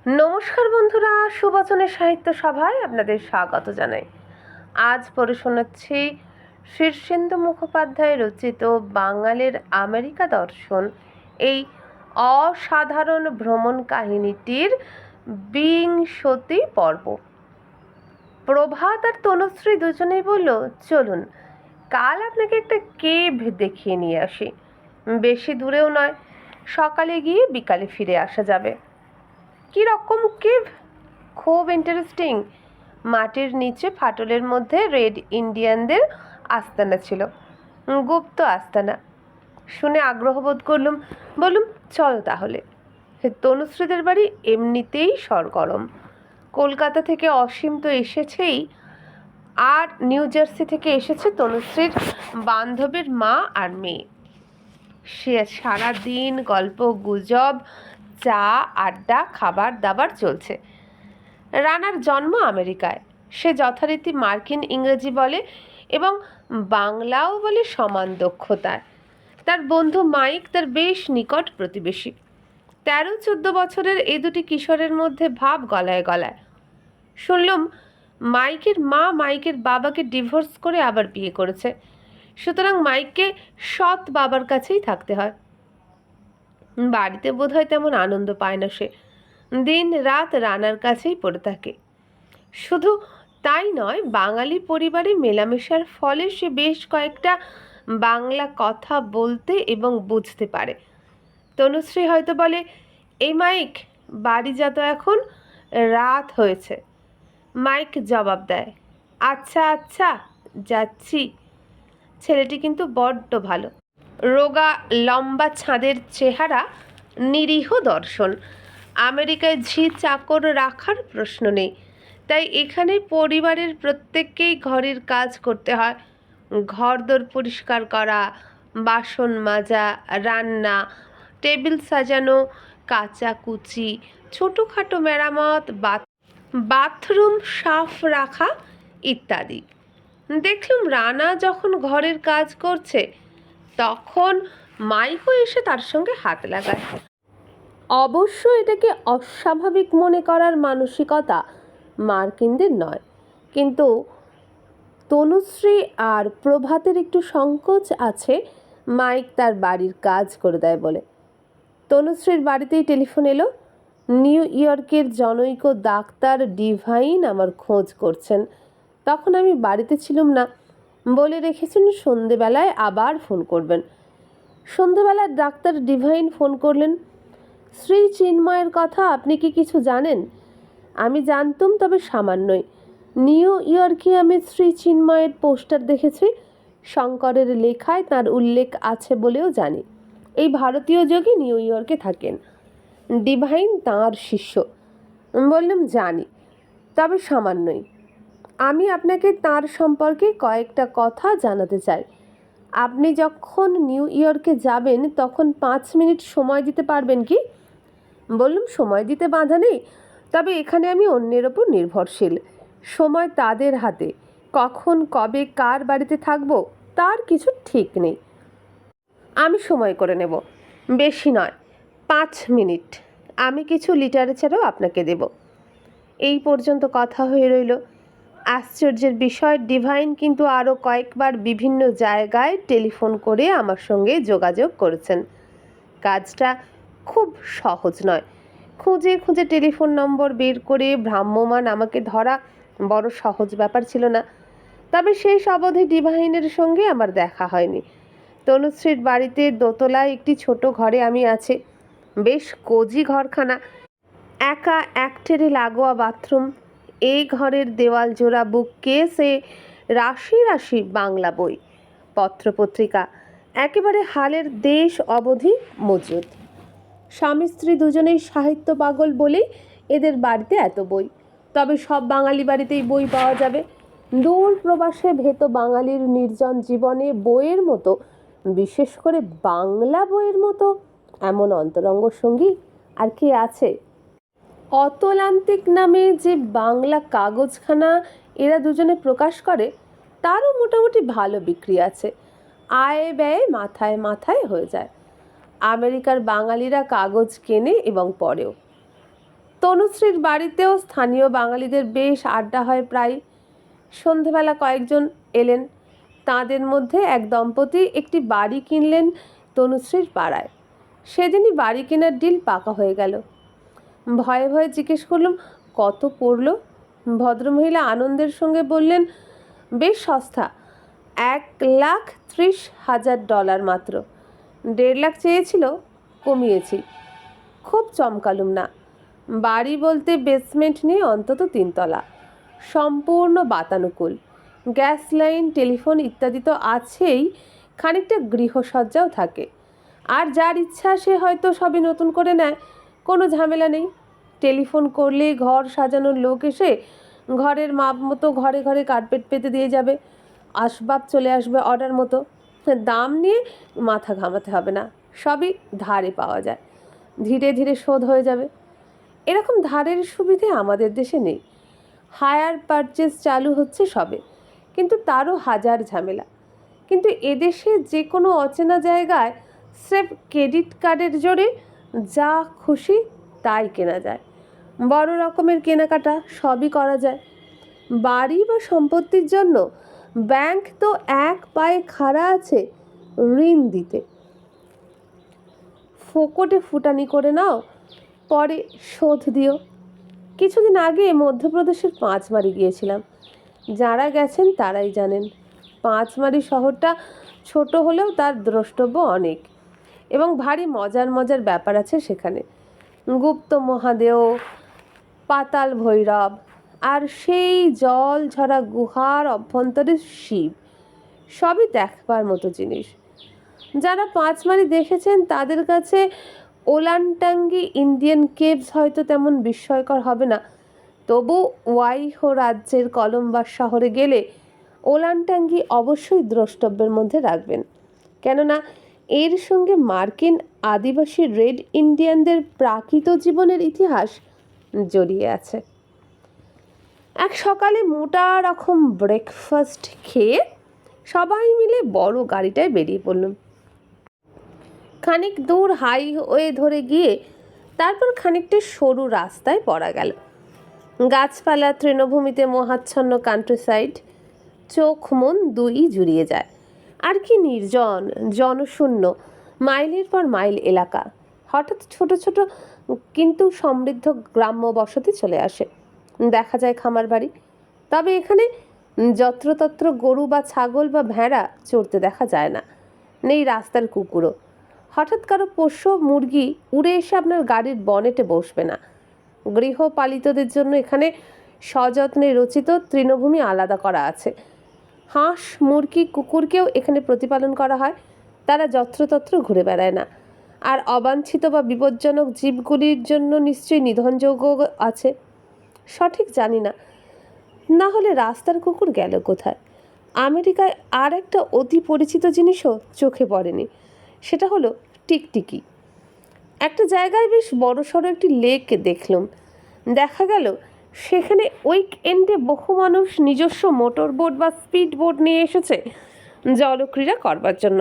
নমস্কার বন্ধুরা, সুবচনের সাহিত্য সভায় আপনাদের স্বাগত জানাই। আজ পড়ে শোনাচ্ছি শীর্ষেন্দু মুখোপাধ্যায় রচিত বাঙালির আমেরিকা দর্শন এই অসাধারণ ভ্রমণ কাহিনীটির 20 পর্ব। প্রভাত আর তনুশ্রী দুজনেই বলল, চলুন কাল আপনাকে একটা কেভ দেখিয়ে নিয়ে আসি। বেশি দূরেও নয়, সকালে গিয়ে বিকালে ফিরে আসা যাবে। কী রকম কেভ? খুব ইন্টারেস্টিং। মাটির নিচে ফাটলের মধ্যে রেড ইন্ডিয়ানদের আস্তানা ছিল, গুপ্ত আস্তানা। শুনে আগ্রহ বোধ করলুম, বললুম চলো তাহলে। তনুশ্রীদের বাড়ি এমনিতেই সরগরম। কলকাতা থেকে অসীম তো এসেছেই, আর নিউ জার্সি থেকে এসেছে তনুশ্রীর বান্ধবীর মা আর মেয়ে। সে সারাদিন গল্প গুজব, চা আড্ডা, খাবার দাবার চলছে। রানার জন্ম আমেরিকায়। সে যথারীতি মার্কিন ইংরেজি বলে এবং বাংলাও বলে সমান দক্ষতায়। তার বন্ধু মাইক তার বেশ নিকট প্রতিবেশী। 13-14 বছরের এই দুটি কিশোরের মধ্যে ভাব গলায় গলায়। শুনলাম মাইকের মা মাইকের বাবাকে ডিভোর্স করে আবার বিয়ে করেছে, সুতরাং মাইককে সৎ বাবার কাছেই থাকতে হয়। বাড়িতে বোধহয় তেমন আনন্দ পায় না সে, দিন রাত রানার কাছেই পড়ে থাকে। শুধু তাই নয়, বাঙালি পরিবারে মেলামেশার ফলে সে বেশ কয়েকটা বাংলা কথা বলতে এবং বুঝতে পারে। তনুশ্রী হয়তো বলে, এই মাইক বাড়ি যা তো, এখন রাত হয়েছে। মাইক জবাব দেয়, আচ্ছা আচ্ছা যাচ্ছি। ছেলেটি কিন্তু বড্ড ভালো। রোগা লম্বা ছাদের চেহারা, নিরীহ দর্শন। আমেরিকায় ঝি চাকর রাখার প্রশ্ন নেই, তাই এখানে পরিবারের প্রত্যেককেই ঘরের কাজ করতে হয়। ঘরদোর পরিষ্কার করা, বাসন মাজা, রান্না, টেবিল সাজানো, কাচাকুচি, ছোটোখাটো মেরামত, বাথরুম সাফ রাখা ইত্যাদি। দেখলুম রানা যখন ঘরের কাজ করছে তখন মাইকও এসে তার সঙ্গে হাত লাগায়। অবশ্য এটাকে অস্বাভাবিক মনে করার মানসিকতা মার্কিনদের নয়, কিন্তু তনুশ্রী আর প্রভাতের একটু সংকোচ আছে মাইক তার বাড়ির কাজ করে দেয় বলে। তনুশ্রীর বাড়িতেই টেলিফোন এলো। নিউ ইয়র্কের জনৈক ডাক্তার ডিভাইন আমার খোঁজ করছেন। তখন আমি বাড়িতে ছিলাম না, বলে রেখেছেন সন্ধেবেলায় আবার ফোন করবেন। সন্ধেবেলায় ডাক্তার ডিভাইন ফোন করলেন, শ্রী চিন্ময়ের কথা আপনি কি কিছু জানেন? আমি জানতুম, তবে সামান্যই। নিউ ইয়র্কে আমি শ্রী চিন্ময়ের পোস্টার দেখেছি, শঙ্করের লেখায় তার উল্লেখ আছে বলেও জানি। এই ভারতীয় যোগী নিউ ইয়র্কে থাকেন। ডিভাইন তাঁর শিষ্য। বললাম জানি, তবে সামান্যই। আমি আপনাকে তাঁর সম্পর্কে কয়েকটা কথা জানাতে চাই। আপনি যখন নিউ ইয়র্কে যাবেন তখন 5 মিনিট সময় দিতে পারবেন কি? বললাম সময় দিতে বাধা নেই, তবে এখানে আমি অন্যের ওপর নির্ভরশীল। সময় তাদের হাতে। কখন কবে কার বাড়িতে থাকব তার কিছু ঠিক নেই। আমি সময় করে নেব, বেশি নয়, 5 মিনিট। আমি কিছু লিটারেচারও আপনাকে দেব। এই পর্যন্ত কথা হয়ে রইল। আশ্চর্যের বিষয়, ডিভাইন কিন্তু আরও কয়েকবার বিভিন্ন জায়গায় টেলিফোন করে আমার সঙ্গে যোগাযোগ করেছেন। কাজটা খুব সহজ নয়। খুঁজে খুঁজে টেলিফোন নম্বর বের করে ভ্রাম্যমাণ আমাকে ধরা বড় সহজ ব্যাপার ছিল না। তবে শেষ অবধি ডিভাইনের সঙ্গে আমার দেখা হয়নি। তনুশ্রীর বাড়িতে দোতলায় একটি ছোট ঘরে আমি আছি। বেশ কোজি ঘরখানা, একা একটেরে লাগোয়া বাথরুম। এই ঘরের দেওয়াল জোড়া বুক কেসে রাশি রাশি বাংলা বই, পত্রপত্রিকা, একেবারে হালের দেশ অবধি মজুদ। স্বামী স্ত্রী দুজনেই সাহিত্য পাগল বলেই এদের বাড়িতে এত বই। তবে সব বাঙালি বাড়িতেই বই পাওয়া যাবে। দূর প্রবাসে ভেত বাঙালির নির্জন জীবনে বইয়ের মতো, বিশেষ করে বাংলা বইয়ের মতো এমন অন্তরঙ্গ সঙ্গী আর কি আছে? অতলান্তিক নামে যে বাংলা কাগজখানা এরা দুজনে প্রকাশ করে, তারও মোটামুটি ভালো বিক্রি আছে। আয় ব্যয় মাথায় মাথায় হয়ে যায়। আমেরিকার বাঙালিরা কাগজ কেনে এবং পড়েও। তনুশ্রীর বাড়িতেও স্থানীয় বাঙালিদের বেশ আড্ডা হয় প্রায়। সন্ধেবেলা কয়েকজন এলেন, তাঁদের মধ্যে এক দম্পতি একটি বাড়ি কিনলেন তনুশ্রীর পাড়ায়। সেদিনই বাড়ি কেনার ডিল পাকা হয়ে গেল। ভয়ে ভয়ে জিজ্ঞেস করলাম, কত পড়ল? ভদ্রমহিলা আনন্দের সঙ্গে বললেন, বেশ সস্তা, $1,30,000 মাত্র। 1.5 লাখ চেয়েছিল, কমিয়েছি। খুব চমকালুম না। বাড়ি বলতে বেসমেন্ট নিয়ে অন্তত 3 তলা, সম্পূর্ণ বাতানুকূল, গ্যাস লাইন, টেলিফোন ইত্যাদি তো আছেই, খানিকটা গৃহসজ্জাও থাকে। আর যার ইচ্ছা সে হয়তো সবই নতুন করে নেয়, কোনো ঝামেলা নেই। টেলিফোন করলেই ঘর সাজানোর লোক এসে ঘরের মাপ মতো ঘরে ঘরে কার্পেট পেতে দিয়ে যাবে, আসবাব চলে আসবে অর্ডার মতো। দাম নিয়ে মাথা ঘামাতে হবে না, সবই ধারে পাওয়া যায়, ধীরে ধীরে শোধ হয়ে যাবে। এরকম ধারের সুবিধে আমাদের দেশে নেই। হায়ার পারচেজ চালু হচ্ছে সবে, কিন্তু তারও হাজার ঝামেলা। কিন্তু এদেশে যে কোনো অচেনা জায়গায় স্রেফ ক্রেডিট কার্ডের জোরে যা খুশি তাই কেনা যায়। বড় রকমের কেনাকাটা সবই করা যায়। বাড়ি বা সম্পত্তির জন্য ব্যাংক তো এক পায়ে খাড়া আছে ঋণ দিতে। ফোকটে ফুটানি করে নাও, পরে শোধ দিও। কিছুদিন আগে মধ্যপ্রদেশের পাঁচমারি গিয়েছিলাম। যারা গেছেন তারাই জানেন। পাঁচমারি শহরটা ছোট হলেও তার দ্রষ্টব্য অনেক, এবং ভারী মজার মজার ব্যাপার আছে সেখানে। গুপ্ত মহাদেও, পাতাল ভৈরব, আর সেই জল ঝরা গুহার অভ্যন্তরে শিব, সবই দেখবার মতো জিনিস। যারা পাঁচমারি দেখেছেন তাদের কাছে ওলানটাঙ্গি ইন্ডিয়ান কেভস হয়তো তেমন বিস্ময়কর হবে না, তবু ওয়াইহো রাজ্যের কলম্বাস শহরে গেলে ওলানটাঙ্গি অবশ্যই দ্রষ্টব্যের মধ্যে রাখবেন, কেননা এর সঙ্গে মার্কিন আদিবাসী রেড ইন্ডিয়ানদের প্রাকৃত জীবনের ইতিহাস জড়িয়ে আছে। এক সকালে মোটা রকম ব্রেকফাস্ট খেয়ে সবাই মিলে বড় গাড়িটায় বেরিয়ে পড়লাম। খানিক দূর হাইওয়ে ধরে গিয়ে তারপর খানিকটা সরু রাস্তায় পড়া গেল। গাছপালা, তৃণভূমিতে মোহাচ্ছন্ন কান্ট্রিসাইড, চোখ মন দুই জুড়িয়ে যায়। আর কি নির্জন, জনশূন্য, মাইলের পর মাইল এলাকা। হঠাৎ ছোট ছোট কিন্তু সমৃদ্ধ গ্রাম্য বসতি চলে আসে। দেখা যায় খামার বাড়ি, তবে এখানে যত্রতত্র গরু বা ছাগল বা ভেড়া চড়তে দেখা যায় না। নেই রাস্তার কুকুরও। হঠাৎ কারো পোষ্য মুরগি উড়ে এসে আপনার গাড়ির বনেটে বসবে না। গৃহপালিতদের জন্য এখানে সযত্নে রচিত তৃণভূমি আলাদা করা আছে। হাঁস, মুরগি, কুকুরকেও এখানে প্রতিপালন করা হয়। তারা যত্রতত্র ঘুরে বেড়ায় না। আর অবাঞ্ছিত বা বিপজ্জনক জীবগুলির জন্য নিশ্চয়ই নিধনযোগ্য আছে, সঠিক জানি না। না হলে রাস্তার কুকুর গেল কোথায়? আমেরিকায় আর একটা অতি পরিচিত জিনিসও চোখে পড়েনি, সেটা হলো টিকটিকি। একটা জায়গায় বেশ বড়সড় একটি লেক দেখলাম। দেখা গেল সেখানে উইকএন্ডে বহু মানুষ নিজস্ব মোটর বোট বা স্পিড বোট নিয়ে এসেছে জলক্রীড়া করবার জন্য।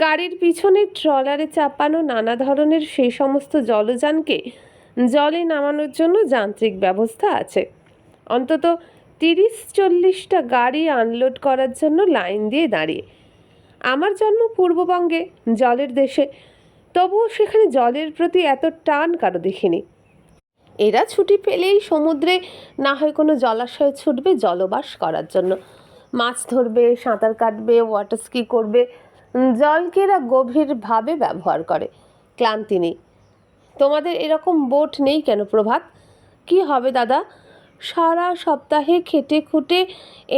গাড়ির পিছনে ট্রলারে চাপানো নানা ধরনের সেই সমস্ত জলযানকে জলে নামানোর জন্য যান্ত্রিক ব্যবস্থা আছে। অন্তত 30-40টা গাড়ি আনলোড করার জন্য লাইন দিয়ে দাঁড়িয়ে। আমার জন্ম পূর্ববঙ্গে, জলের দেশে, তবুও সেখানে জলের প্রতি এত টান কারো দেখিনি। এরা ছুটি পেলেই সমুদ্রে না হয় কোনো জলাশয়ে ছুটবে জলবাস করার জন্য। মাছ ধরবে, সাঁতার কাটবে, ওয়াটার স্কি করবে। জলকে এরা গভীরভাবে ব্যবহার করে, ক্লান্তি নেই। তোমাদের এরকম বোট নেই কেন প্রভাত? কি হবে দাদা, সারা সপ্তাহে খেটে খুঁটে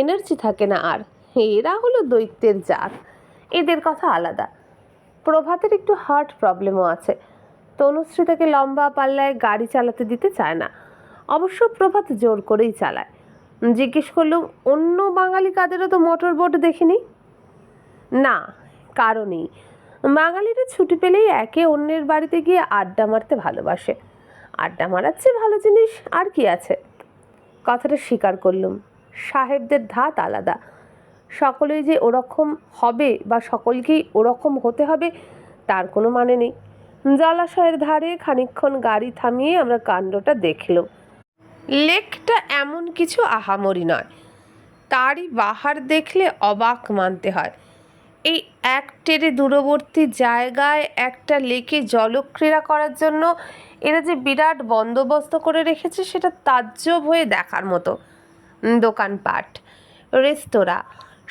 এনার্জি থাকে না আর। এরা হলো দৈত্যের জাত, এদের কথা আলাদা। প্রভাতের একটু হার্ট প্রবলেমও আছে। তনুশ্রী তাকে লম্বা পাল্লায় গাড়ি চালাতে দিতে চায় না। অবশ্য প্রভাত জোর করেই চালায়। জিজ্ঞেস করলুম, অন্য বাঙালি কাদেরও তো মোটর বোট দেখিনি? না, কারণেই বাঙালিরা ছুটি পেলেই একে অন্যের বাড়িতে গিয়ে আড্ডা মারতে ভালোবাসে। আড্ডা মারার চেয়ে ভালো জিনিস আর কি আছে? কথাটা স্বীকার করলুম। সাহেবদের ধাত আলাদা। সকলেই যে ওরকম হবে বা সকলকেই ওরকম হতে হবে তার কোনো মানে নেই। জলাশয়ের ধারে খানিকক্ষণ গাড়ি থামিয়ে আমরা কাণ্ডটা দেখলাম। লেকটা এমন কিছু আহামরি নয়, তারই বাহার দেখলে অবাক মানতে হয়। এই এক টেরে দূরবর্তী জায়গায় একটা লেকে জলক্রীড়া করার জন্য এরা যে বিরাট বন্দোবস্ত করে রেখেছে সেটা তাজ্জব হয়ে দেখার মতো। দোকানপাট, রেস্তোরাঁ,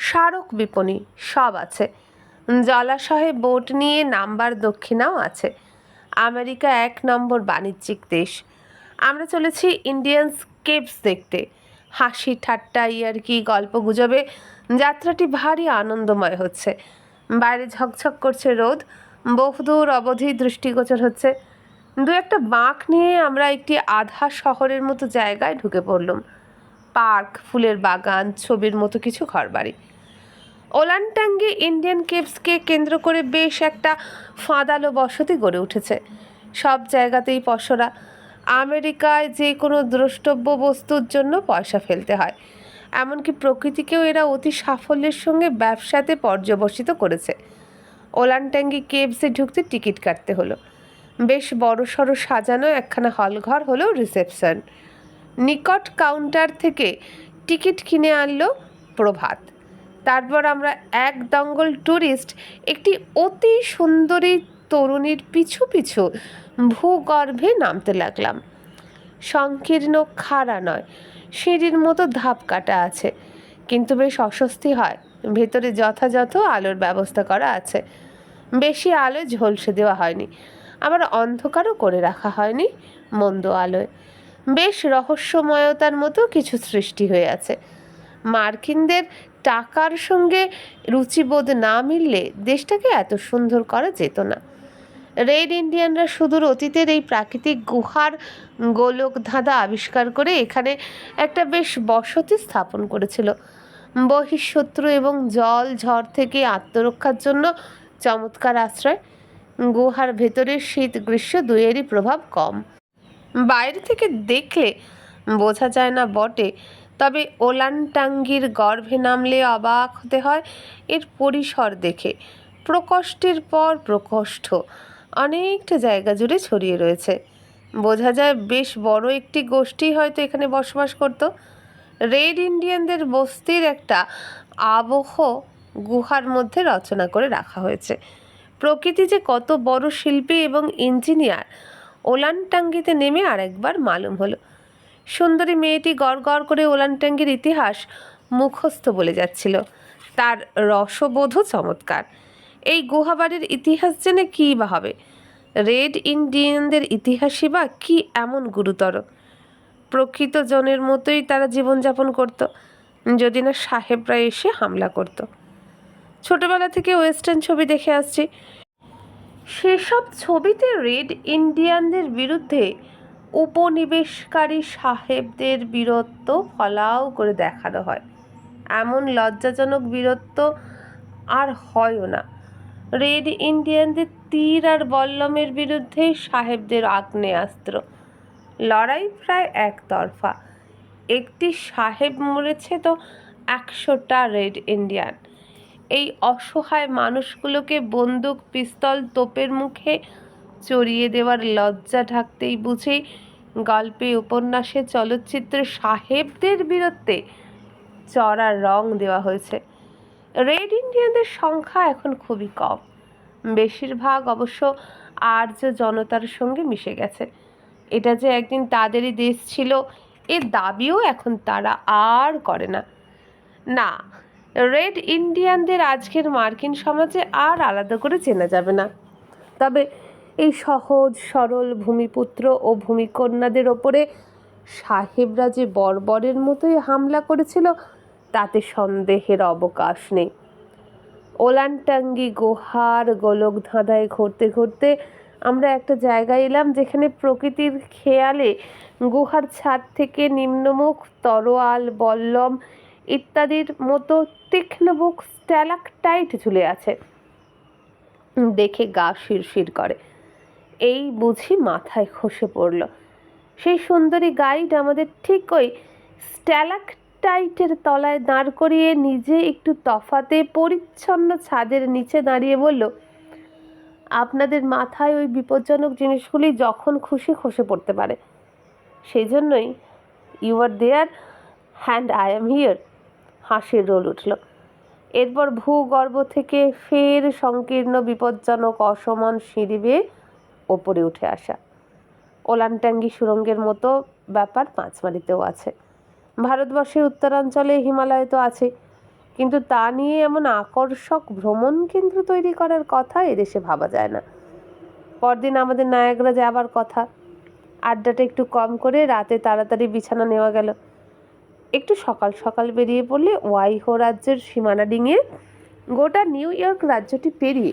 স্মারক বিপণী সব আছে। জলাশয়ে বোট নিয়ে নামবার দক্ষিণাও আছে। আমেরিকা 1 নম্বর বাণিজ্যিক দেশ। আমরা চলেছি ইন্ডিয়ানস কেভস দেখতে। হাসি ঠাট্টা ইয়ার্কি গল্পগুজবে যাত্রাটি ভারী আনন্দময় হচ্ছে। বাইরে ঝকঝক করছে রোদ, বহুদূর অবধি দৃষ্টিগোচর হচ্ছে। দু একটা বাঁক নিয়ে আমরা একটি আধা শহরের মতো জায়গায় ঢুকে পড়লাম। পার্ক, ফুলের বাগান, ছবির মতো কিছু ঘরবাড়ি। ওলানটাঙ্গি ইন্ডিয়ান কেভসকে কেন্দ্র করে বেশ একটা ফাঁদালো বসতি গড়ে উঠেছে। সব জায়গাতেই পসরা। আমেরিকায় যে কোনো দ্রষ্টব্য বস্তুর জন্য পয়সা ফেলতে হয়, এমনকি প্রকৃতিকেও এরা অতি সাফল্যের সঙ্গে ব্যবসাতে পর্যবসিত করেছে। ওলানটাঙ্গি কেভসে ঢুকতে টিকিট কাটতে হলো। বেশ বড়সড় সাজানো একখানা হলঘর হলো রিসেপশন। নিকট কাউন্টার থেকে টিকিট কিনে আনলো প্রভাত। তারপর আমরা এক দঙ্গল ট্যুরিস্ট একটি অতি সুন্দরী তরুণীর পিছু পিছু ভূগর্ভে নামতে লাগলাম। সংকীর্ণ খাড়া নয়, সিঁড়ির মতো ধাপ কাটা আছে, কিন্তু বেশ অস্বস্তি হয়। ভেতরে যথাযথ আলোর ব্যবস্থা করা আছে। বেশি আলো ঝলসে দেওয়া হয়নি, আবার অন্ধকারও করে রাখা হয়নি মন্দ আলোয়। বেশ রহস্যময়তার মতো কিছু সৃষ্টি হয়ে আছে। মার্কিনদের টাকার সঙ্গে রুচিবোধ না মিললে দেশটাকে এত সুন্দর করা যেত না। রেড ইন্ডিয়ানরা সুদূর অতীতের এই প্রাকৃতিক গুহার গোলক ধাঁধা আবিষ্কার করে এখানে একটা বেশ বসতি স্থাপন করেছিল। বহিঃশত্রু এবং জল ঝড় থেকে আত্মরক্ষার জন্য চমৎকার আশ্রয়। গুহার ভেতরের শীত গ্রীষ্ম দুইয়েরই প্রভাব কম। বাইরে থেকে দেখলে বোঝা যায় না বটে, তবে ওলানটাঙ্গির গর্ভে নামলে অবাক হতে হয় এর পরিসর দেখে। প্রকোষ্ঠের পর প্রকোষ্ঠ অনেকটা জায়গা জুড়ে ছড়িয়ে রয়েছে। বোঝা যায় বেশ বড় একটি গোষ্ঠী হয়তো এখানে বসবাস করত। রেড ইন্ডিয়ানদের বস্তির একটা আবহ গুহার মধ্যে রচনা করে রাখা হয়েছে। প্রকৃতি যে কত বড় শিল্পী এবং ইঞ্জিনিয়ার ওলানটাঙ্গিতে নেমে আরেকবার মালুম হলো। সুন্দরী মেয়েটি গড় গড় করে ওলানটাঙ্গির ইতিহাস মুখস্থ বলে যাচ্ছিল। তার রসবোধও চমৎকার। এই গুহাবাড়ির ইতিহাস জেনে কী বা হবে? রেড ইন্ডিয়ানদের ইতিহাসই বা কী এমন গুরুতর? প্রকৃত জনের মতোই তারা জীবনযাপন করত, যদি না সাহেবরা এসে হামলা করত। ছোটবেলা থেকে ওয়েস্টার্ন ছবি দেখে আসছি, সেসব ছবিতে রেড ইন্ডিয়ানদের বিরুদ্ধে উপনিবেশকারী সাহেবদের বীরত্ব ফলাও করে দেখানো হয়। এমন লজ্জাজনক বীরত্ব আর হয়ও না। রেড ইন্ডিয়ানদের তীর আর বল্লমের বিরুদ্ধে সাহেবদের আগ্নেয়াস্ত্র। লড়াই প্রায় একতরফা। একটি সাহেব মরেছে তো 100টা রেড ইন্ডিয়ান। এই অসহায় মানুষগুলোকে বন্দুক, পিস্তল, তোপের মুখে চড়িয়ে দেওয়ার লজ্জা ঢাকতেই বুঝি গল্পে, উপন্যাসে, চলচ্চিত্রে সাহেবদের বীরত্বে চড়া রং দেওয়া হয়েছে। রেড ইন্ডিয়ানদের সংখ্যা এখন খুবই কম। বেশিরভাগ অবশ্য আর্য জনতার সঙ্গে মিশে গেছে। এটা যে একদিন তাদেরই দেশ ছিল এ দাবিও এখন তারা আর করে না। না, রেড ইন্ডিয়ানদের আজকের মার্কিন সমাজে আর আলাদা করে চেনা যাবে না। তবে এই সহজ সরল ভূমিপুত্র ও ভূমিকন্যাদের ওপরে সাহেবরা যে বর্বরের মতোই হামলা করেছিল তাতে সন্দেহের অবকাশ নেই। ওলানটাঙ্গি গুহার গোলক ধাঁধায় ঘুরতে ঘুরতে আমরা একটা জায়গায় এলাম যেখানে প্রকৃতির খেয়ালে গুহার ছাদ থেকে নিম্নমুখ তরোয়াল, বল্লম ইত্যাদির মতো তীক্ষ্ণমুখ স্ট্যালাকটাইট ঝুলে আছে। দেখে গা শিরশির করে। এই বুঝি মাথায় খসে পড়ল। সেই সুন্দরী গাইড আমাদের ঠিক ওই স্ট্যালাকটাইটের তলায় দাঁড় করিয়ে নিজে একটু তফাতে পরিচ্ছন্ন ছাদের নিচে দাঁড়িয়ে বলল, আপনাদের মাথায় ওই বিপজ্জনক জিনিসগুলি যখন খুশি খসে পড়তে পারে। সেই জন্যই you are there and I am here. হাসির রোল উঠল। এরপর ভূগর্ভ থেকে ফের সংকীর্ণ বিপজ্জনক অসমান সিঁড়ি বেয়ে ওপরে উঠে আসা। ওলানটাঙ্গি সুড়ঙ্গের মতো ব্যাপার পাঁচমারিতেও আছে। ভারতবর্ষের উত্তরাঞ্চলে হিমালয় তো আছে, কিন্তু তা নিয়ে এমন আকর্ষক ভ্রমণ কেন্দ্র তৈরি করার কথা এদেশে ভাবা যায় না। পরদিন আমাদের নায়াগ্রা যাবার কথা। আড্ডাটা একটু কম করে রাতে তাড়াতাড়ি বিছানা নেওয়া গেল। একটু সকাল সকাল বেরিয়ে পড়লে ওয়াইহো রাজ্যের সীমানা ডিঙিয়ে গোটা নিউ ইয়র্ক রাজ্যটি পেরিয়ে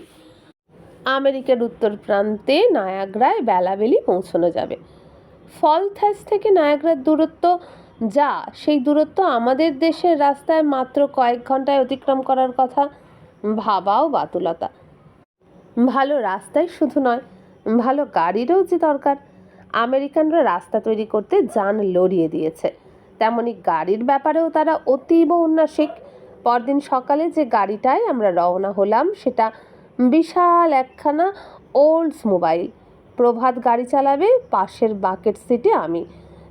আমেরিকার উত্তর প্রান্তে নায়াগ্রায় বেলাবেলি পৌঁছানো যাবে। ফলথ্যাস থেকে নায়াগ্রার দূরত্ব যা, সেই দূরত্ব আমাদের দেশের রাস্তায় মাত্র কয়েক ঘন্টায় অতিক্রম করার কথা ভাবাও বাতুলতা। ভালো রাস্তায় শুধু নয়, ভালো গাড়িরও যে দরকার। আমেরিকানরা রাস্তা তৈরি করতে জান লড়িয়ে দিয়েছে, তেমনি গাড়ির ব্যাপারেও তারা অতীব উন্নাসিক। পরদিন সকালে যে গাড়িটায় আমরা রওনা হলাম সেটা বিশাল একখানা ওল্ডস মোবাইল। প্রভাত গাড়ি চালাবে, পাশের বাকেট সিটে আমি,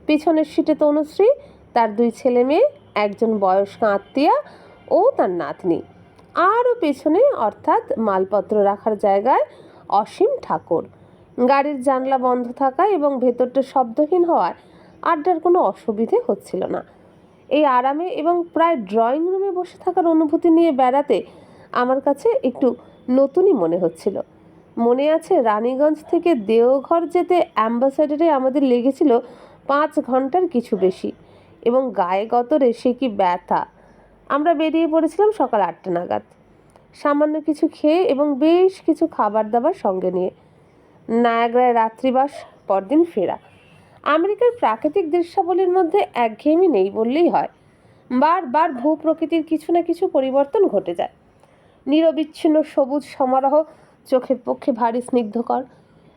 পিছনের সিটে তনুশ্রী, তার দুই ছেলে মেয়ে, একজন বয়স্ক আত্মীয়া ও তার নাতনি, আরও পেছনে অর্থাৎ মালপত্র রাখার জায়গায় অসীম ঠাকুর। গাড়ির জানলা বন্ধ থাকা এবং ভেতরটা শব্দহীন হওয়ায় আড্ডার কোনো অসুবিধে হচ্ছিল না। এই আরামে এবং প্রায় ড্রয়িং রুমে বসে থাকার অনুভূতি নিয়ে বেড়াতে আমার কাছে একটু নতুনই মনে হচ্ছিল। মনে আছে রানীগঞ্জ থেকে দেওঘর যেতে অ্যাম্বাসেডারে আমাদের লেগেছিল 5 ঘন্টার কিছু বেশি, এবং গায়ে গতরে সে কি ব্যথা। আমরা বেরিয়ে পড়েছিলাম সকাল 8টা নাগাদ, সামান্য কিছু খেয়ে এবং বেশ কিছু খাবার দাবার সঙ্গে নিয়ে। নায়াগ্রায় রাত্রিবাস, পরদিন ফেরা। আমেরিকার প্রাকৃতিক দৃশ্যাবলীর মধ্যে একঘেয়েমি নেই বললেই হয়। বারবার ভূপ্রকৃতির কিছু না কিছু পরিবর্তন ঘটে যায়। নিরবিচ্ছিন্ন সবুজ সমারোহ চোখের পক্ষে ভারী স্নিগ্ধকর।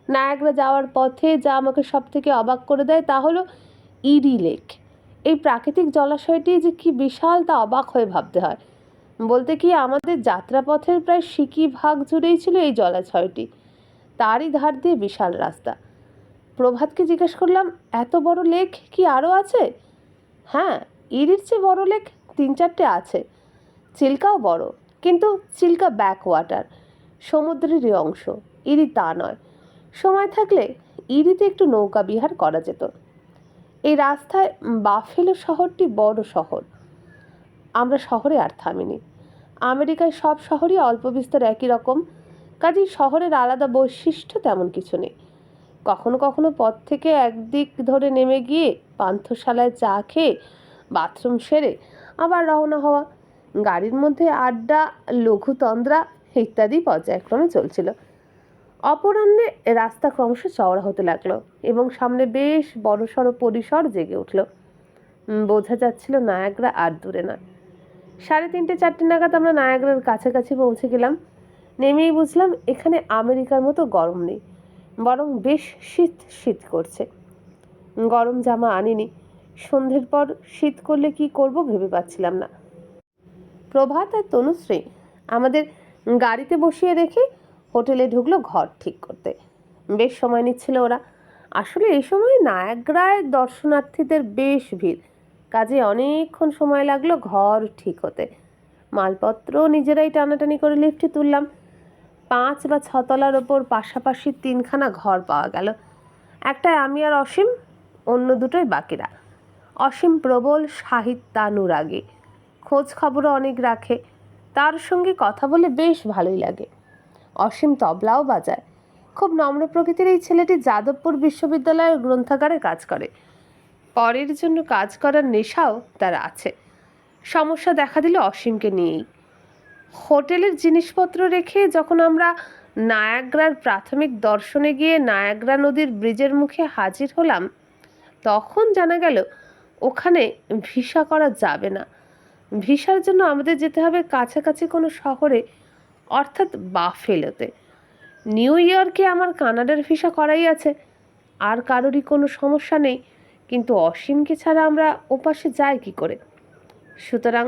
নায়াগ্রা যাওয়ার পথে যা আমাকে সব থেকে অবাক করে দেয় তা হলো ইরি লেক। এই প্রাকৃতিক জলাশয়টি যে কি বিশাল তা অবাক হয়ে ভাবতে হয়। বলতে কি, আমাদের যাত্রাপথের প্রায় সিকি ভাগ জুড়েই ছিল এই জলাশয়টি। তারই ধার দিয়ে বিশাল রাস্তা। প্রভাতকে জিজ্ঞেস করলাম, এত বড় লেক কি আরও আছে? হ্যাঁ, ইরির চেয়ে বড় লেক 3-4টে আছে। চিল্কাও বড়, কিন্তু চিল্কা ব্যাক ওয়াটার, সমুদ্রেরই অংশ। ইরি তা নয়। সময় থাকলে ইরিতে একটু নৌকা বিহার করা যেত। এই রাস্তায় বাফেলো শহরটি বড় শহর। আমরা শহরে আর থামিনি। আমেরিকায় সব শহরই অল্প বিস্তর একই রকম, কাজেই শহরের আলাদা বৈশিষ্ট্য তেমন কিছু নেই। কখনো কখনো পথ থেকে একদিক ধরে নেমে গিয়ে পান্থশালায় চা খেয়ে বাথরুম সেরে আবার রওনা হওয়া। গাড়ির মধ্যে আড্ডা, লঘুতন্দ্রা ইত্যাদি পর্যায়ক্রমে চলছিল। অপরাহ্নে রাস্তা ক্রমশ চওড়া হতে লাগলো এবং সামনে বেশ বড়সড় পরিসর জেগে উঠল। বোঝা যাচ্ছিল নায়াগ্রা আর দূরে নয়। 3:30-4টে নাগাদ আমরা নায়াগ্রার কাছাকাছি পৌঁছে গেলাম। নেমেই বুঝলাম এখানে আমেরিকার মতো গরম নেই, বরং বেশ শীত শীত করছে। গরম জামা আনিনি। সন্ধ্যের পর শীত করলে কি করব ভেবে পাচ্ছিলাম না। প্রভাত আর তনুশ্রী আমাদের গাড়িতে বসিয়ে রেখে হোটেলে ঢুকলো ঘর ঠিক করতে। বেশ সময় নিচ্ছিল ওরা। আসলে এই সময় নায়াগ্রায় দর্শনার্থীদের বেশ ভিড়, কাজে অনেকক্ষণ সময় লাগলো ঘর ঠিক হতে। মালপত্র নিজেরাই টানাটানি করে লিফটে তুললাম। 5 বা 6 তলার ওপর পাশাপাশি 3খানা ঘর পাওয়া গেল। একটায় আমি আর অসীম, অন্য দুটোয় বাকিরা। অসীম প্রবল সাহিত্যানুরাগী, খোঁজ খবরও অনেক রাখে। তার সঙ্গে কথা বলে বেশ ভালোই লাগে। অসীম তবলাও বাজায়। খুব নম্র প্রকৃতির এই ছেলেটি যাদবপুর বিশ্ববিদ্যালয়ের গ্রন্থাগারে কাজ করে। পরের জন্য কাজ করার নেশাও তার আছে। সমস্যা দেখা দিল অসীমকে নিয়েই। হোটেলের জিনিসপত্র রেখে যখন আমরা নায়াগ্রার প্রাথমিক দর্শনে গিয়ে নায়াগ্রা নদীর ব্রিজের মুখে হাজির হলাম, তখন জানা গেল ওখানে ভিসা করা যাবে না। ভিসার জন্য আমাদের যেতে হবে কাছাকাছি কোনো শহরে, অর্থাৎ বাফেলোতে। নিউ ইয়র্কে আমার কানাডার ভিসা করাই আছে, আর কারোরই কোনো সমস্যা নেই, কিন্তু অসীমকে ছাড়া আমরা ওপাশে যাই কি করে? সুতরাং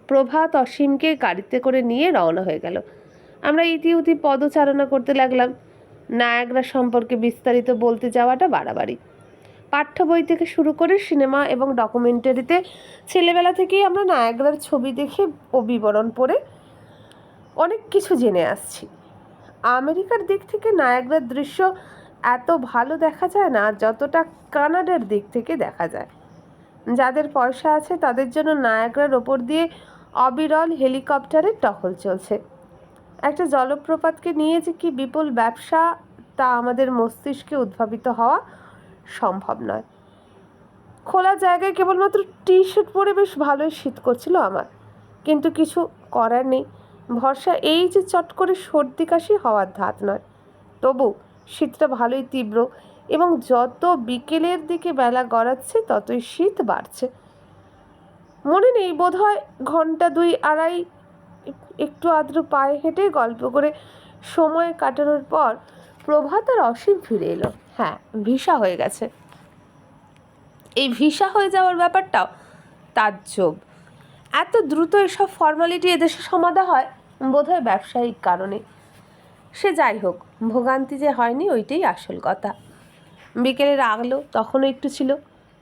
প্রভাত অসীমকে গাড়িতে করে নিয়ে রওনা হয়ে গেল। আমরা ইতিউতি পদচারণা করতে লাগলাম। নায়াগ্রা সম্পর্কে বিস্তারিত বলতে যাওয়াটা বাড়াবাড়ি। পাঠ্য বই থেকে শুরু করে সিনেমা এবং ডকুমেন্টারিতে ছেলেবেলা থেকেই আমরা নায়াগ্রার ছবি দেখে ও বিবরণ পড়ে অনেক কিছু জেনে আসছি। আমেরিকার দিক থেকে নায়াগ্রার দৃশ্য এত ভালো দেখা যায় না যতটা কানাডার দিক থেকে দেখা যায়। যাদের পয়সা আছে তাদের জন্য নায়াগ্রার ওপর দিয়ে অবিরল হেলিকপ্টারের টহল চলছে। একটা জলপ্রপাতকে নিয়ে যে কি বিপুল ব্যবসা তা আমাদের মস্তিষ্কে উদ্ভাবিত হওয়া সম্ভব নয়। খোলা জায়গায় কেবলমাত্র টি শার্ট পরে বেশ ভালোই শীত করছিল আমার, কিন্তু কিছু করার নেই। ভরসা এই যে চট করে সর্দি কাশি হওয়ার ধাত নয়। তবু শীতটা ভালোই তীব্র এবং যত বিকেলের দিকে বেলা গড়াচ্ছে ততই শীত বাড়ছে। মনে নেই, বোধহয় ঘন্টা 2-2.5 একটু আদ্র পায়ে হেঁটে গল্প করে সময় কাটানোর পর প্রভাত আর অসীম ফিরে এলো। হ্যাঁ, ভিসা হয়ে গেছে। এই ভিসা হয়ে যাওয়ার ব্যাপারটাও তাজ্জব। এত দ্রুত এসব ফর্মালিটি এদেশে সমাধা হয় বোধহয় ব্যবসায়িক কারণে। সে যাই হোক, ভোগান্তি যে হয়নি ওইটাই আসল কথা। বিকেলের আলো তখনও একটু ছিল।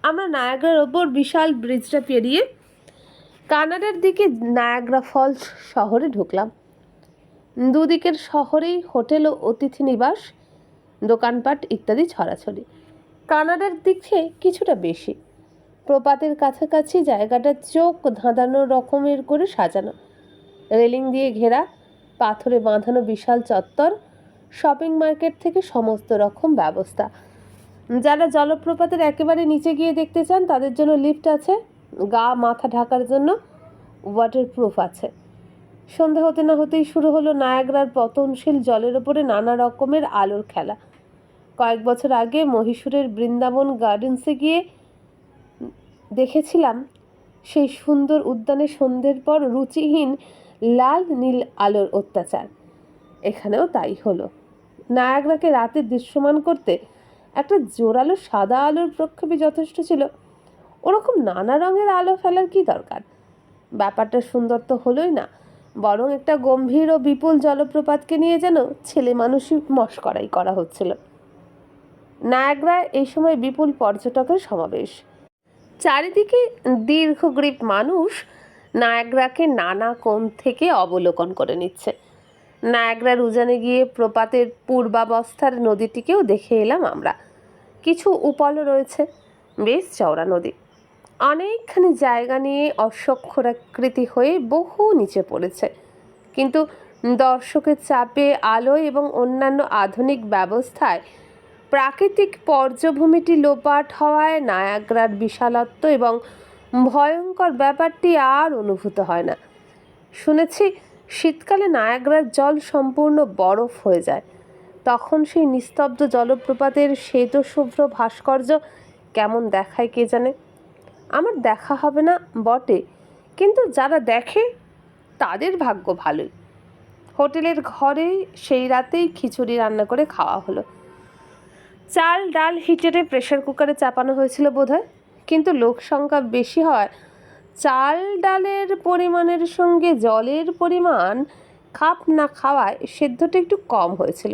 আমরা নায়াগ্রার ওপর বিশাল ব্রিজটা পেরিয়ে কানাডার দিকে নায়াগ্রা ফলস শহরে ঢুকলাম। দুদিকের শহরেই হোটেল ও অতিথি নিবাস, দোকানপাট ইত্যাদি ছড়াছড়ি। কানাডার দিকে কিছুটা বেশি। প্রপাতের কাছাকাছি জায়গাটা চোখ ধাঁধানো রকমের করে সাজানো, রেলিং দিয়ে ঘেরা, পাথরে বাঁধানো বিশাল চত্বর, শপিং মার্কেট থেকে সমস্ত রকম ব্যবস্থা। যারা জলপ্রপাতের একেবারে নিচে গিয়ে দেখতে চান তাদের জন্য লিফট আছে, গা মাথা ঢাকার জন্য ওয়াটারপ্রুফ আছে। সন্ধ্যা হতে না হতেই শুরু হলো নায়াগ্রার পতনশীল জলের ওপরে নানা রকমের আলোর খেলা। কয়েক বছর আগে মহীশূরের বৃন্দাবন গার্ডেন্সে গিয়ে দেখেছিলাম সেই সুন্দর উদ্যানে সন্ধ্যের পর রুচিহীন লাল নীল আলোর অত্যাচার। এখানেও তাই হলো। নায়াগ্রাকে রাতে দৃশ্যমান করতে একটা জোরালো সাদা আলোর প্রক্ষেপই যথেষ্ট ছিল। ওরকম নানা রঙের আলো ফেলার কি দরকার? ব্যাপারটা সুন্দর তো হলোই না, বরং একটা গম্ভীর ও বিপুল জলপ্রপাতকে নিয়ে যেন ছেলে মানুষই মশকরাই করা হচ্ছিল। নায়াগ্রায় এই সময় বিপুল পর্যটকের সমাবেশ। চারিদিকে দীর্ঘগ্রীব মানুষ নায়াগ্রাকে নানা কোণ থেকে অবলোকন করে নিচ্ছে। নায়াগ্রার উজানে গিয়ে প্রপাতের পূর্বাবস্থার নদীটিকেও দেখে এলাম আমরা। কিছু উপলও রয়েছে, বেশ চওড়া নদী। অনেকখানি জায়গা নিয়ে অশ্বক্ষরাকৃতি হয়ে বহু নিচে পড়েছে, কিন্তু দর্শকের চাপে, আলো এবং অন্যান্য আধুনিক ব্যবস্থায় প্রাকৃতিক পর্যভূমিটি লোপাট হওয়ায় নায়াগ্রার বিশালত্ব এবং ভয়ঙ্কর ব্যাপারটি আর অনুভূত হয় না। শুনেছি শীতকালে নায়াগ্রার জল সম্পূর্ণ বরফ হয়ে যায়। তখন সেই নিস্তব্ধ জলপ্রপাতের শ্বেতশুভ্র ভাস্কর্য কেমন দেখায় কে জানে। আমার দেখা হবে না বটে, কিন্তু যারা দেখে তাদের ভাগ্য ভালোই। হোটেলের ঘরে সেই রাতেই খিচুড়ি রান্না করে খাওয়া হলো। চাল ডাল হিটারে প্রেসার কুকারে চাপানো হয়েছিল বোধহয়, কিন্তু লোক সংখ্যা বেশি হয় চাল ডালের পরিমাণের সঙ্গে জলের পরিমাণ খাপ না খাওয়ায় সেদ্ধটা একটু কম হয়েছিল,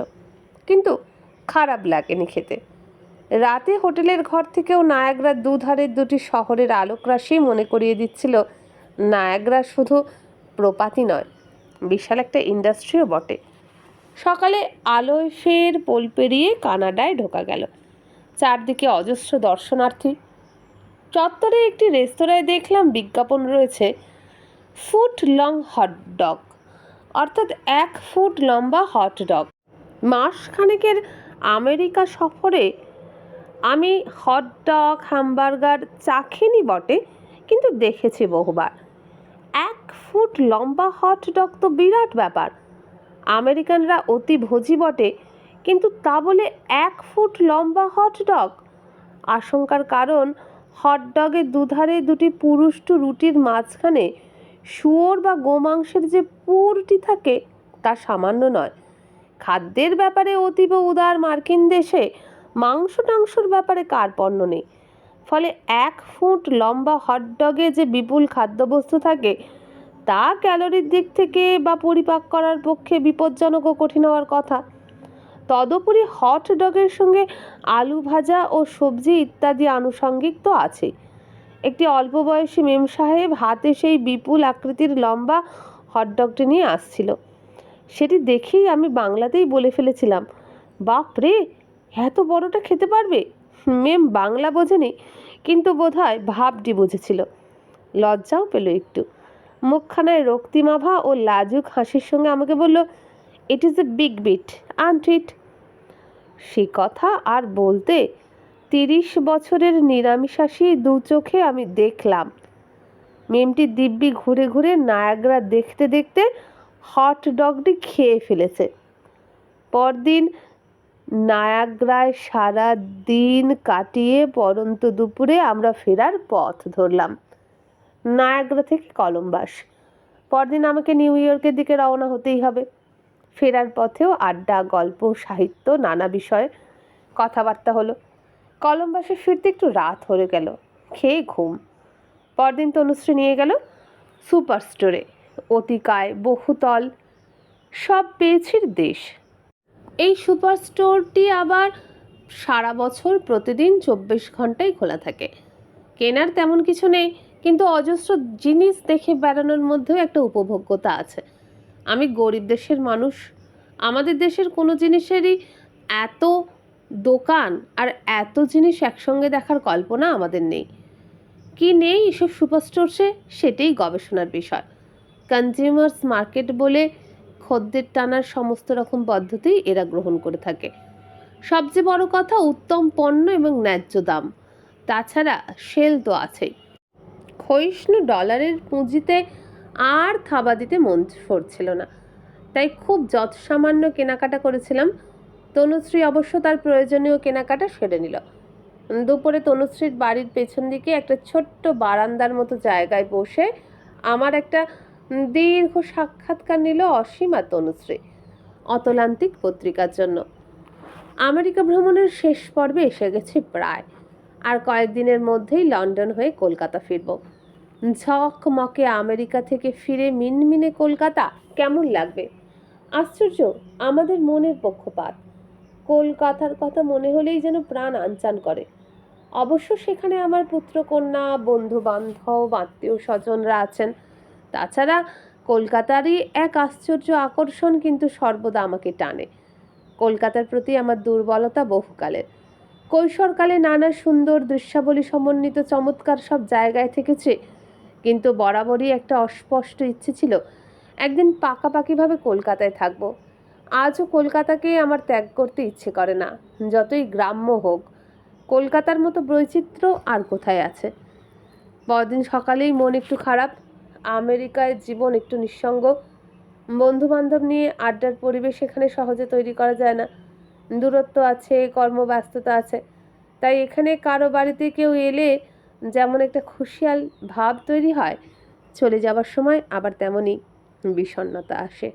কিন্তু খারাপ লাগেনি খেতে। রাতে হোটেলের ঘর থেকেও নায়াগ্রার দুধারের দুটি শহরের আলোকরাশি মনে করিয়ে দিচ্ছিল নায়াগ্রা শুধু প্রপাতই নয়, বিশাল একটা ইন্ডাস্ট্রিও বটে। সকালে আলোয় ফের পোল পেরিয়ে কানাডায় ঢোকা গেল। চারদিকে অজস্র দর্শনার্থী। চত্বরে একটি রেস্তোরাঁয় দেখলাম বিজ্ঞাপন রয়েছে ফুট লং হটডগ, অর্থাৎ 1 ফুট লম্বা হটডগ। মাসখানেকের আমেরিকা সফরে আমি হটডগ হ্যামবার্গার চাখিনি বটে, কিন্তু দেখেছি বহুবার। 1 ফুট লম্বা হটডগ তো বিরাট ব্যাপার। আমেরিকানরা অতি ভোজি বটে, কিন্তু তা বলে 1 ফুট লম্বা হটডগ। আশঙ্কার কারণ, হটডগের দুধারে দুটি পুরুষ্টু রুটির মাঝখানে শুয়োর বা গোমাংসের যে পুরটি থাকে তা সামান্য নয়। খাদ্যের ব্যাপারে অতীব উদার মার্কিন দেশে মাংস টাংসর ব্যাপারে কার্পণ্য নেই। ফলে 1 ফুট লম্বা হটডগে যে বিপুল খাদ্যবস্তু থাকে তা ক্যালোরির দিক থেকে বা পরিপাক করার পক্ষে বিপজ্জনক ও কঠিন হওয়ার কথা। তদুপরি হট ডগের সঙ্গে আলু ভাজা ও সবজি ইত্যাদি আনুষঙ্গিক তো আছেই। একটি অল্প বয়সী মেম সাহেব হাতে সেই বিপুল আকৃতির লম্বা হটডগটি নিয়ে আসছিল। সেটি দেখেই আমি বাংলাতেই বলে ফেলেছিলাম, বাপ রে, এত বড়টা খেতে পারবে। মেম বাংলা বোঝেনি, কিন্তু বোধহয় ভাবটি বুঝেছিল। লজ্জাও পেল একটু। মুখখানায় রক্তিমাভা ও লাজুক হাসির সঙ্গে আমাকে বলল, it is a big bit, aren't it? সে কথা আর বলতে, 30 বছরের নিরামিষাশী দু চোখে আমি দেখলাম মেমটি দিব্যি ঘুরে ঘুরে নায়াগ্রা দেখতে দেখতে হট ডগটি খেয়ে ফেলেছে। পরদিন নায়াগ্রায় সারা দিন কাটিয়ে পরন্ত দুপুরে আমরা ফেরার পথ ধরলাম নায়াগ্রা থেকে কলম্বাস। পরদিন আমাকে নিউ ইয়র্কের দিকে রওনা হতেই হবে। ফেরার পথেও আড্ডা, গল্প, সাহিত্য, নানা বিষয়ে কথাবার্তা হলো। কলম্বাসে ফিরতে একটু রাত হয়ে গেল। খেয়ে ঘুম। পরদিন তনুশ্রী নিয়ে গেল সুপার স্টোরে। অতিকায়, বহুতল, সব পেয়েছির দেশ। এই সুপার স্টোরটি আবার সারা বছর প্রতিদিন 24 ঘন্টাই খোলা থাকে। কেনার তেমন কিছু নেই, কিন্তু অজস্র জিনিস দেখে বেড়ানোর মধ্যেও একটা উপভোগ্যতা আছে। আমি গরিব দেশের মানুষ। আমাদের দেশের কোনো জিনিসেরই এত দোকান আর এত জিনিস একসঙ্গে দেখার কল্পনা আমাদের নেই। কি নেই এসব সুপার স্টোরসে, সেটাই গবেষণার বিষয়। কনজিউমার্স মার্কেট বলে খদ্দের টানার সমস্ত রকম পদ্ধতি এরা গ্রহণ করে থাকে। সবচেয়ে বড় কথা, উত্তম পণ্য এবং ন্যায্য দাম। তাছাড়া সেল তো আছেই। ক্ষয়িষ্ণু ডলারের পুঁজিতে আর থাবা দিতে মন সরছিল না, তাই খুব যৎসামান্য কেনাকাটা করেছিলাম। তনুশ্রী অবশ্য তার প্রয়োজনীয় কেনাকাটা সেরে নিল। দুপুরে তনুশ্রীর বাড়ির পেছন দিকে একটা ছোট্ট বারান্দার মতো জায়গায় বসে আমার একটা দীর্ঘ সাক্ষাৎকার নিল অসীম আর তনুশ্রী অতলান্তিক পত্রিকার জন্য। আমেরিকা ভ্রমণের শেষ পর্বে এসে গেছি প্রায়। আর কয়েকদিনের মধ্যেই লন্ডন হয়ে কলকাতা ফিরব। ঝকমকে আমেরিকা থেকে ফিরে মিনমিনে কলকাতা কেমন লাগবে? আশ্চর্য, আমাদের মনের পক্ষপাত। কলকাতার কথা মনে হলেই যেন প্রাণ আনচান করে। অবশ্য সেখানে আমার পুত্রকন্যা, বন্ধু বান্ধব, আত্মীয় স্বজনরা আছেন। তাছাড়া কলকাতারই এক আশ্চর্য আকর্ষণ কিন্তু সর্বদা আমাকে টানে। কলকাতার প্রতি আমার দুর্বলতা বহুকালের। কৈশোরকালে নানা সুন্দর দৃশ্যাবলী সমন্বিত চমৎকার সব জায়গায় থেকেছে, কিন্তু বরাবরই একটা অস্পষ্ট ইচ্ছে ছিল একদিন পাকাপাকিভাবে কলকাতায় থাকব। আজও কলকাতাকে আমার ত্যাগ করতে ইচ্ছে করে না, যতই গ্রাম্য হোক। কলকাতার মতো বৈচিত্র্য আর কোথায় আছে? পরদিন সকালেই মন একটু খারাপ। আমেরিকায় জীবন একটু নিঃসঙ্গ। বন্ধু বান্ধব নিয়ে আড্ডার পরিবেশ এখানে সহজে তৈরি করা যায় না। দূরত্ব আছে, কর্মব্যস্ততা আছে। তাই এখানে কারো বাড়িতে কেউ এলে যেমন একটা খুশিয়াল ভাব তৈরি হয়, চলে যাবার সময় আবার তেমনই বিষণ্ণতা আসে।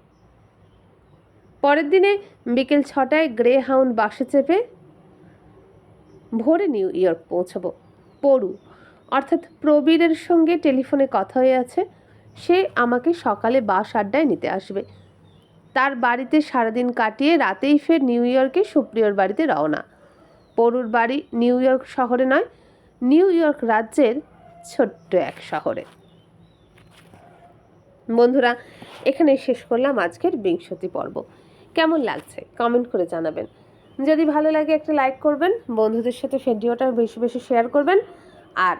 পরের দিনে বিকেল 6টায় গ্রে হাউন্ড বাসে চেপে ভোরে নিউ ইয়র্ক পৌঁছাবো। পড়ু অর্থাৎ প্রবীরের সঙ্গে টেলিফোনে কথা হয়ে আছে। সে আমাকে সকালে বাস আড্ডায় নিতে আসবে। তার বাড়িতে সারাদিন কাটিয়ে রাতেই ফের নিউ ইয়র্কে সুপ্রিয়র বাড়িতে রওনা। পড়ুর বাড়ি নিউ ইয়র্ক শহরে নয়, নিউ ইয়র্ক রাজ্যের ছোট্ট এক শহরে। বন্ধুরা, এখানে শেষ করলাম আজকের 20 পর্ব। কেমন লাগছে কমেন্ট করে জানাবেন। যদি ভালো লাগে একটা লাইক করবেন, বন্ধুদের সাথে ভিডিওটা বেশি বেশি শেয়ার করবেন। আর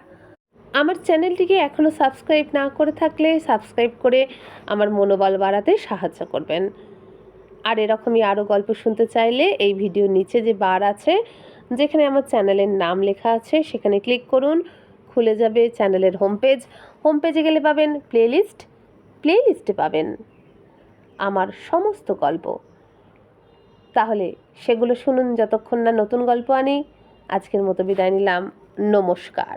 আমার চ্যানেলটিকে এখনও সাবস্ক্রাইব না করে থাকলে সাবস্ক্রাইব করে আমার মনোবল বাড়াতে সাহায্য করবেন। আর এরকমই আরও গল্প শুনতে চাইলে এই ভিডিওর নিচে যে বার আছে, যেখানে আমার চ্যানেলের নাম লেখা আছে, সেখানে ক্লিক করুন। খুলে যাবে চ্যানেলের হোমপেজে গেলে পাবেন প্লেলিস্টে পাবেন আমার সমস্ত গল্প। তাহলে সেগুলো শুনুন যতক্ষণ না নতুন গল্প আনি। আজকের মতো বিদায় নিলাম। নমস্কার।